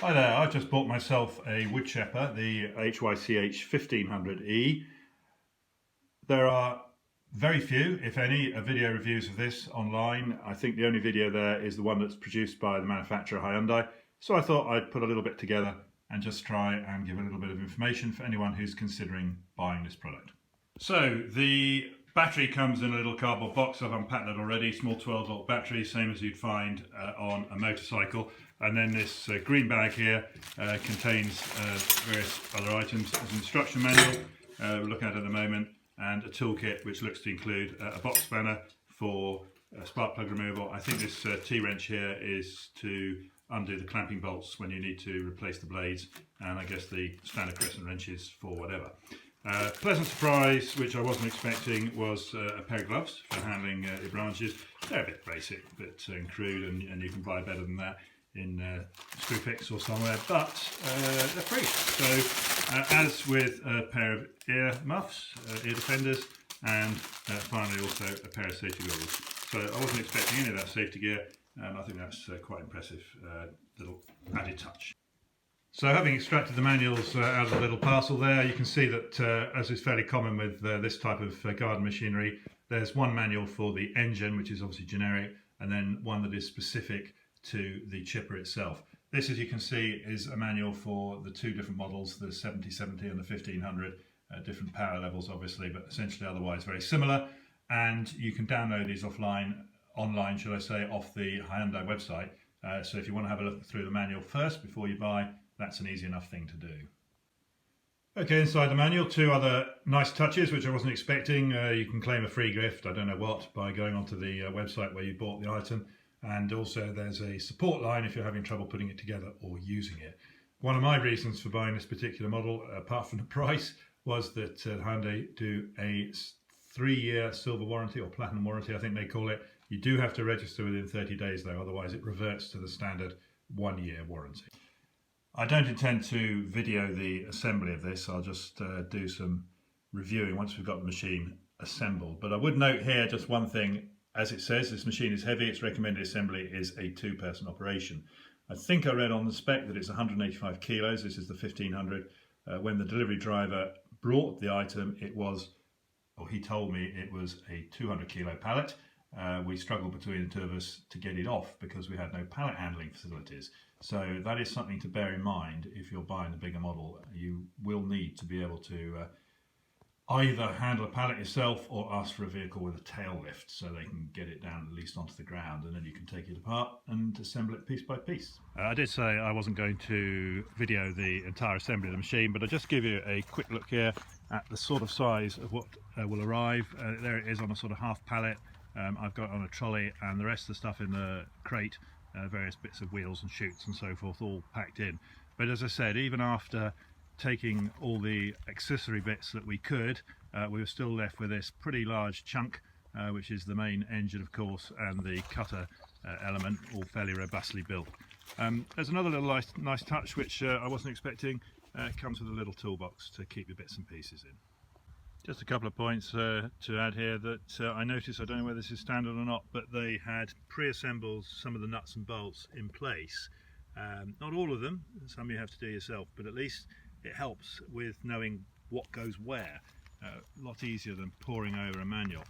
Hi there, I've just bought myself a wood chipper, the HYCH1500E. There are very few, if any, video reviews of this online. I think the only video there is the one that's produced by the manufacturer Hyundai. So I thought I'd put a little bit together and just try and give a little bit of information for anyone who's considering buying this product. So the battery comes in a little cardboard box. I've unpacked that already. Small 12-volt battery, same as you'd find on a motorcycle. And then this green bag here contains various other items. There's an instruction manual we're looking at the moment, and a toolkit which looks to include a box spanner for spark plug removal. I think this T-wrench here is to undo the clamping bolts when you need to replace the blades, and I guess the standard crescent wrenches for whatever. Pleasant surprise, which I wasn't expecting, was a pair of gloves for handling your branches. They're a bit basic, a bit crude, and you can buy better than that in Screwfix or somewhere, but they're free. So as with a pair of ear muffs, ear defenders, and finally also a pair of safety goggles. So I wasn't expecting any of that safety gear, and I think that's quite impressive little added touch. So having extracted the manuals out of the little parcel there, you can see that as is fairly common with this type of garden machinery, there's one manual for the engine, which is obviously generic, and then one that is specific to the chipper itself. This, as you can see, is a manual for the two different models, the 7070 and the 1500, different power levels obviously, but essentially otherwise very similar. And you can download these online, should I say, off the Hyundai website. So if you want to have a look through the manual first before you buy, that's an easy enough thing to do. Okay, inside the manual, two other nice touches which I wasn't expecting. You can claim a free gift, I don't know what, by going onto the website where you bought the item. And also there's a support line if you're having trouble putting it together or using it. One of my reasons for buying this particular model, apart from the price, was that Hyundai do a 3-year silver warranty, or platinum warranty I think they call it. You do have to register within 30 days though, otherwise it reverts to the standard 1-year warranty. I don't intend to video the assembly of this, I'll just do some reviewing once we've got the machine assembled. But I would note here just one thing. As it says, this machine is heavy. Its recommended assembly is a 2-person operation. I think I read on the spec that it's 185 kilos. This is the 1500. When the delivery driver brought the item, it was, or he told me it was a 200 kilo pallet. We struggled between the two of us to get it off because we had no pallet handling facilities. So that is something to bear in mind if you're buying the bigger model. You will need to be able to either handle a pallet yourself or ask for a vehicle with a tail lift so they can get it down at least onto the ground, and then you can take it apart and assemble it piece by piece. I did say I wasn't going to video the entire assembly of the machine, but I'll just give you a quick look here at the sort of size of what will arrive. There it is on a sort of half pallet. I've got it on a trolley, and the rest of the stuff in the crate, various bits of wheels and chutes and so forth, all packed in. But as I said, even after taking all the accessory bits that we could, we were still left with this pretty large chunk, which is the main engine of course, and the cutter element, all fairly robustly built. There's another little nice touch which I wasn't expecting. It comes with a little toolbox to keep your bits and pieces in. Just a couple of points to add here that I noticed, I don't know whether this is standard or not, but they had pre-assembled some of the nuts and bolts in place. Not all of them, some you have to do yourself, but at least it helps with knowing what goes where. A lot easier than poring over a manual.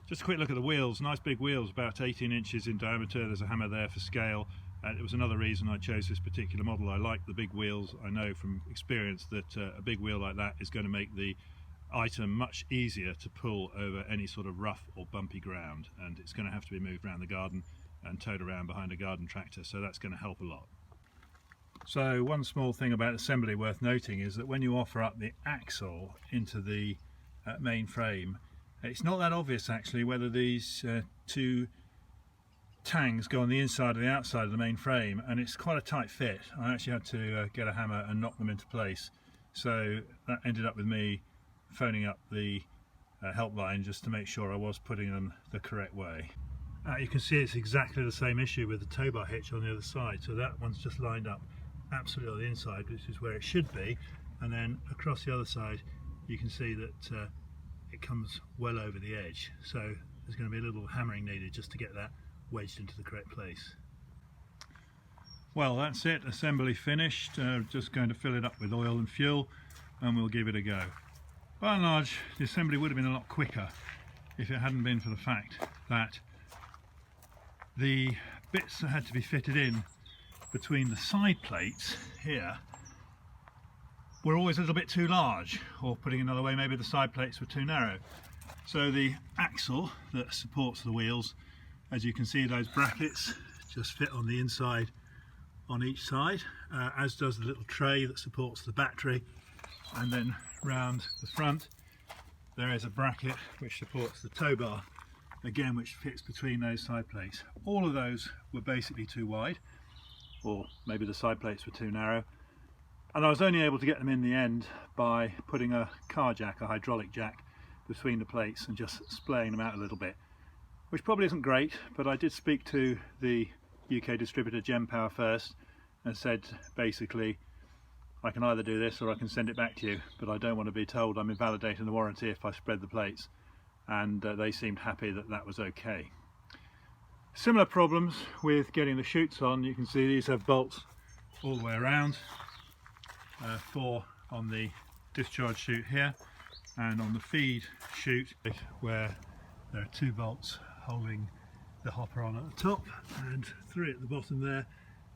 Just a quick look at the wheels. Nice big wheels, about 18 inches in diameter. There's a hammer there for scale. It was another reason I chose this particular model. I like the big wheels. I know from experience that a big wheel like that is going to make the item much easier to pull over any sort of rough or bumpy ground, and it's going to have to be moved around the garden and towed around behind a garden tractor, so that's going to help a lot. So one small thing about assembly worth noting is that when you offer up the axle into the main frame, it's not that obvious actually whether these two tangs go on the inside or the outside of the main frame, and it's quite a tight fit. I actually had to get a hammer and knock them into place, so that ended up with me phoning up the helpline just to make sure I was putting them the correct way. You can see it's exactly the same issue with the tow bar hitch on the other side, so that one's just lined up absolutely on the inside, which is where it should be, and then across the other side you can see that it comes well over the edge, so there's going to be a little hammering needed just to get that wedged into the correct place. Well, that's it, assembly finished. Just going to fill it up with oil and fuel and we'll give it a go. By and large, the assembly would have been a lot quicker if it hadn't been for the fact that the bits that had to be fitted in between the side plates here were always a little bit too large, or putting another way, maybe the side plates were too narrow. So the axle that supports the wheels, as you can see, those brackets just fit on the inside on each side, as does the little tray that supports the battery, and then round the front there is a bracket which supports the tow bar, again which fits between those side plates. All of those were basically too wide, or maybe the side plates were too narrow, and I was only able to get them in the end by putting a car jack, a hydraulic jack, between the plates and just splaying them out a little bit, which probably isn't great, but I did speak to the UK distributor GenPower first and said basically I can either do this or I can send it back to you, but I don't want to be told I'm invalidating the warranty if I spread the plates, and they seemed happy that that was okay. Similar problems with getting the chutes on. You can see these have bolts all the way around, 4 on the discharge chute here, and on the feed chute where there are 2 bolts holding the hopper on at the top and 3 at the bottom there,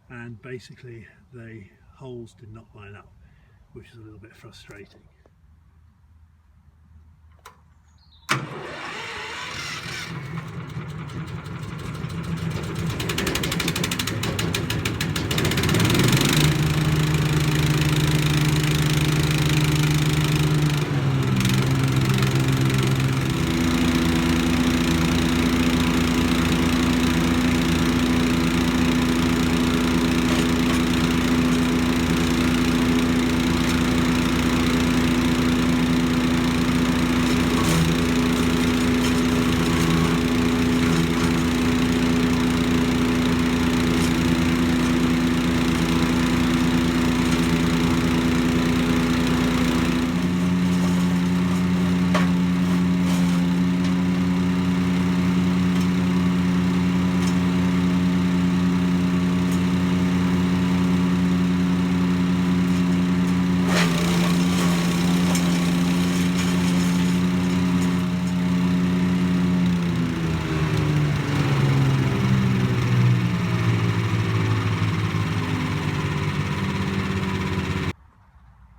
and basically the holes did not line up, which is a little bit frustrating.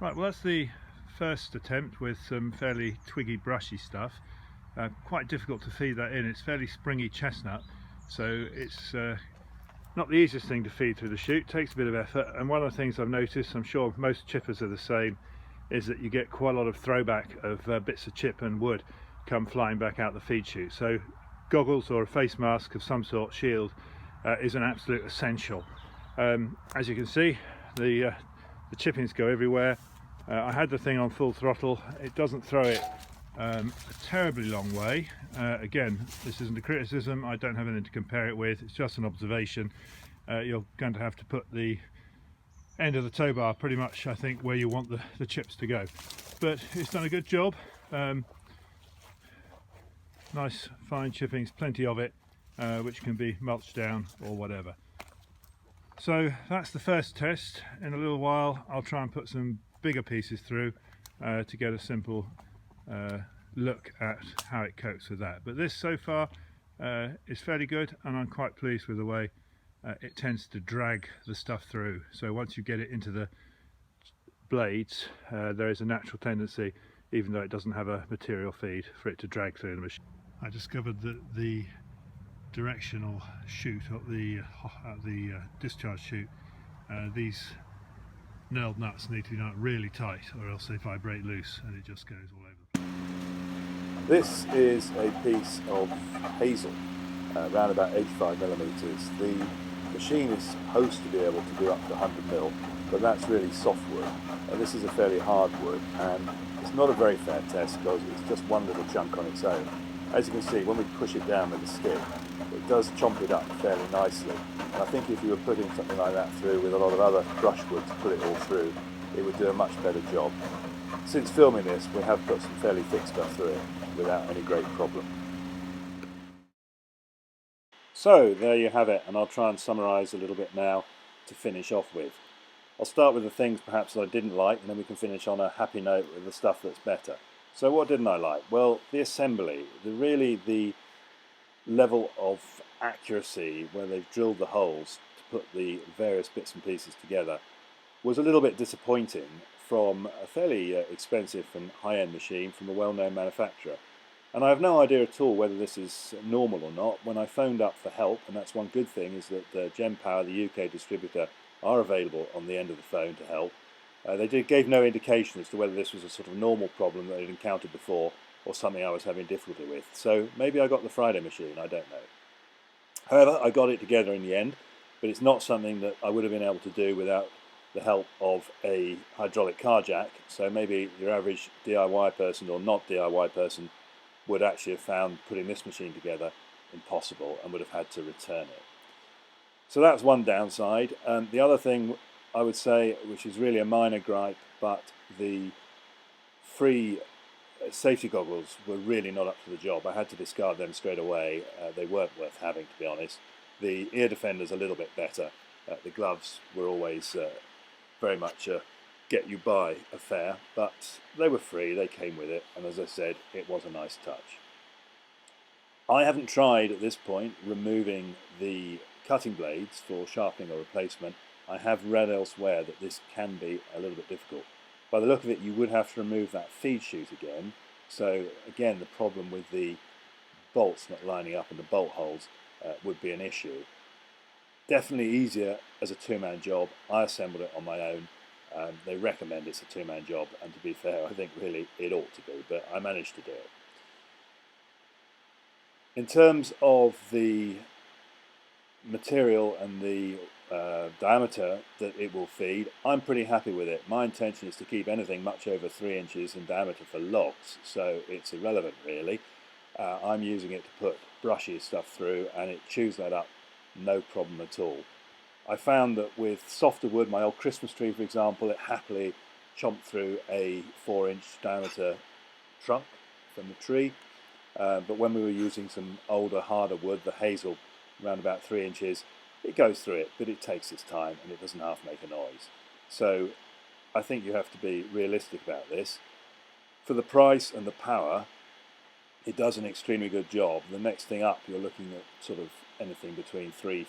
Right, well that's the first attempt with some fairly twiggy brushy stuff. Quite difficult to feed that in. It's fairly springy chestnut, so it's not the easiest thing to feed through the chute. It takes a bit of effort, and one of the things I've noticed, I'm sure most chippers are the same, is that you get quite a lot of throwback of bits of chip and wood come flying back out the feed chute. So goggles or a face mask of some sort, shield, is an absolute essential. As you can see, the chippings go everywhere. I had the thing on full throttle. It doesn't throw it a terribly long way. Again, this isn't a criticism, I don't have anything to compare it with, it's just an observation. You're going to have to put the end of the tow bar pretty much, I think, where you want the chips to go. But it's done a good job. Nice fine chippings, plenty of it, which can be mulched down or whatever. So that's the first test. In a little while I'll try and put some bigger pieces through to get a simple look at how it copes with that. But this so far is fairly good, and I'm quite pleased with the way it tends to drag the stuff through. So once you get it into the blades, there is a natural tendency, even though it doesn't have a material feed, for it to drag through the machine. I discovered that the directional chute of the discharge chute, these knurled nuts need to be done really tight, or else they vibrate loose and it just goes all over the place. This is a piece of hazel, around about 85mm. The machine is supposed to be able to do up to 100mm, but that's really soft wood. This is a fairly hard wood, and it's not a very fair test because it's just one little chunk on its own. As you can see, when we push it down with the stick, it does chomp it up fairly nicely. And I think if you were putting something like that through with a lot of other brushwood to put it all through, it would do a much better job. Since filming this, we have put some fairly thick stuff through it without any great problem. So there you have it, and I'll try and summarise a little bit now to finish off with. I'll start with the things perhaps that I didn't like, and then we can finish on a happy note with the stuff that's better. So what didn't I like? Well, the assembly, the level of accuracy where they've drilled the holes to put the various bits and pieces together was a little bit disappointing from a fairly expensive and high-end machine from a well-known manufacturer. And I have no idea at all whether this is normal or not. When I phoned up for help, and that's one good thing, is that Gem Power, the UK distributor, are available on the end of the phone to help. They gave no indication as to whether this was a sort of normal problem that they'd encountered before or something I was having difficulty with. So maybe I got the Friday machine, I don't know. However, I got it together in the end, but it's not something that I would have been able to do without the help of a hydraulic car jack. So maybe your average DIY person or not DIY person would actually have found putting this machine together impossible and would have had to return it. So that's one downside. The other thing I would say, which is really a minor gripe, but the free safety goggles were really not up to the job. I had to discard them straight away. They weren't worth having, to be honest. The ear defender's a little bit better. The gloves were always very much a get you by affair, but they were free, they came with it, and as I said, it was a nice touch. I haven't tried at this point removing the cutting blades for sharpening or replacement. I have read elsewhere that this can be a little bit difficult. By the look of it, you would have to remove that feed chute again. So again, the problem with the bolts not lining up and the bolt holes would be an issue. Definitely easier as a two-man job. I assembled it on my own. They recommend it's a two-man job, and to be fair, I think really it ought to be, but I managed to do it. In terms of the material and the diameter that it will feed, I'm pretty happy with it. My intention is to keep anything much over 3 inches in diameter for logs, so it's irrelevant really. I'm using it to put brushy stuff through, and it chews that up no problem at all. I found that with softer wood, my old Christmas tree for example, it happily chomped through a 4-inch diameter trunk from the tree, but when we were using some older harder wood, the hazel, around about 3 inches, it goes through it, but it takes its time and it doesn't half make a noise. So I think you have to be realistic about this. For the price and the power, it does an extremely good job. The next thing up, you're looking at sort of anything between £3,000,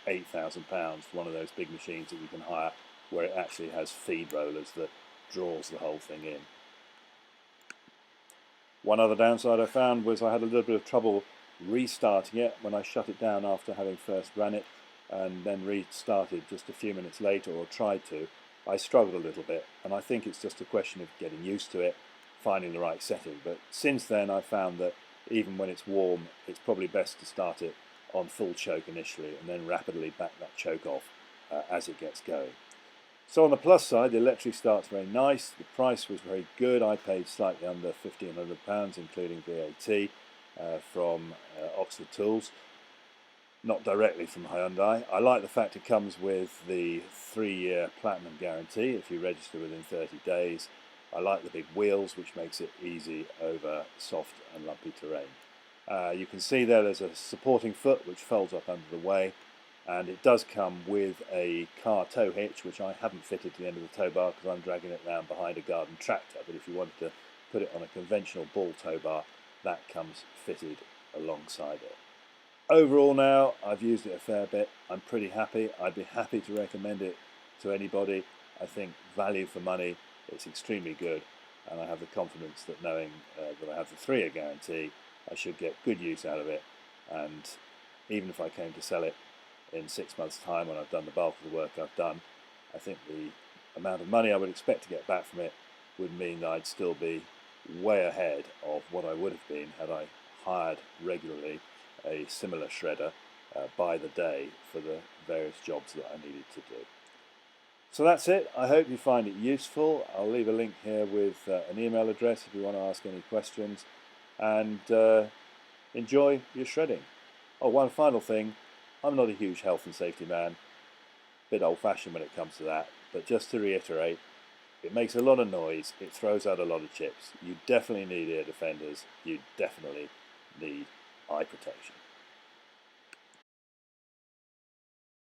£5,000, £8,000 for one of those big machines that you can hire, where it actually has feed rollers that draws the whole thing in. One other downside I found was I had a little bit of trouble restarting it when I shut it down after having first ran it and then restarted just a few minutes later, or tried to. I struggled a little bit, and I think it's just a question of getting used to it, finding the right setting. But since then I found that even when it's warm, it's probably best to start it on full choke initially and then rapidly back that choke off as it gets going. So on the plus side, the electric starts very nice. The price was very good. I paid slightly under £1,500 including VAT from Oxford Tools, not directly from Hyundai. I like the fact it comes with the 3-year platinum guarantee if you register within 30 days. I like the big wheels, which makes it easy over soft and lumpy terrain. You can see there's a supporting foot which folds up under the way, and it does come with a car tow hitch, which I haven't fitted to the end of the tow bar because I'm dragging it around behind a garden tractor, but if you wanted to put it on a conventional ball tow bar, that comes fitted alongside it. Overall now, I've used it a fair bit. I'm pretty happy. I'd be happy to recommend it to anybody. I think value for money, it's extremely good, and I have the confidence that knowing that I have the 3-year guarantee, I should get good use out of it. And even if I came to sell it in 6 months' time when I've done the bulk of the work I've done, I think the amount of money I would expect to get back from it would mean that I'd still be way ahead of what I would have been had I hired regularly a similar shredder by the day for the various jobs that I needed to do. So that's it. I hope you find it useful. I'll leave a link here with an email address if you want to ask any questions, and enjoy your shredding. Oh, one final thing. I'm not a huge health and safety man, bit old-fashioned when it comes to that, but just to reiterate, it makes a lot of noise, it throws out a lot of chips. You definitely need ear defenders, you definitely need eye protection.